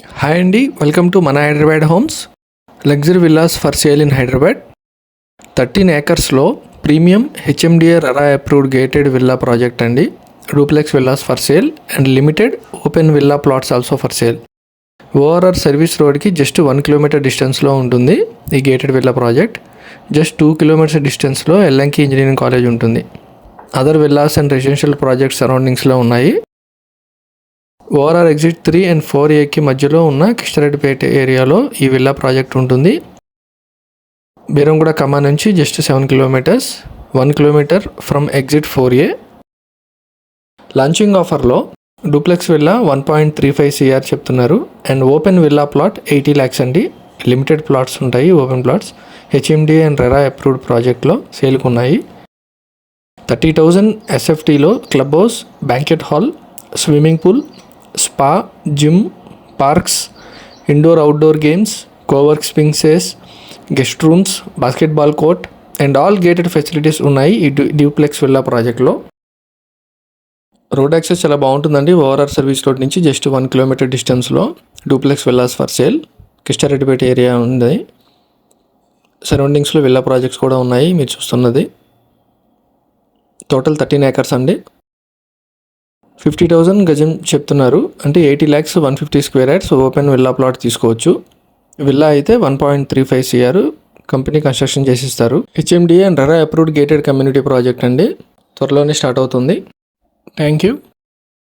Hi అండి, welcome to మన Hyderabad homes. Luxury villas for sale in Hyderabad. 13 ఏకర్స్లో premium HMDA RERA approved gated villa project అండి. Duplex villas for sale and limited open villa plots also for sale. ORR service రోడ్కి just 1 kilometer డిస్టెన్స్లో ఉంటుంది ఈ gated villa project. Just 2 kilometers డిస్టెన్స్లో ఎల్ఎన్కి engineering college ఉంటుంది. Other villas and residential projects సరౌండింగ్స్లో ఉన్నాయి. ఓఆర్ఆర్ ఎగ్జిట్ 3 and 4Aకి మధ్యలో ఉన్న కిష్టారెడ్డిపేట ఏరియాలో ఈ విల్లా ప్రాజెక్ట్ ఉంటుంది. బీరంగూడ కమా నుంచి just 7 kilometers, 1 kilometer from exit 4A. లాంచింగ్ ఆఫర్లో డూప్లెక్స్ విల్లా 1.35 CR చెప్తున్నారు and open villa plot 80 lakhs అండి. లిమిటెడ్ ప్లాట్స్ ఉంటాయి, open plots. HMDA and RERA approved ప్రాజెక్ట్లో సేల్కి ఉన్నాయి. 30,000 SFTలో club house, banquet hall, swimming pool, spa, gym, parks, indoor outdoor games, cowork spaces, guest rooms, basketball court and all gated facilities ఉన్నాయి ఈ duplex villa ప్రాజెక్ట్లో. Road access చాలా బాగుంటుందండి. ORR service road నుంచి జస్ట్ 1 కిలోమీటర్ డిస్టెన్స్లో duplex villas for sale Kistareddypet area ఉంది. సరౌండింగ్స్లో villa projects కూడా ఉన్నాయి మీరు చూస్తున్నది. టోటల్ 13 ఏకర్స్ అండి. 50,000 గజం చెప్తున్నారు, అంటే 80 lakhs 150 square yards open villa plot తీసుకోవచ్చు. విల్లా అయితే 1.35 CR కంపెనీ కన్స్ట్రక్షన్ చేసిస్తారు. HMDA and RERA approved gated community project అండి. త్వరలోనే స్టార్ట్ అవుతుంది. Thank you.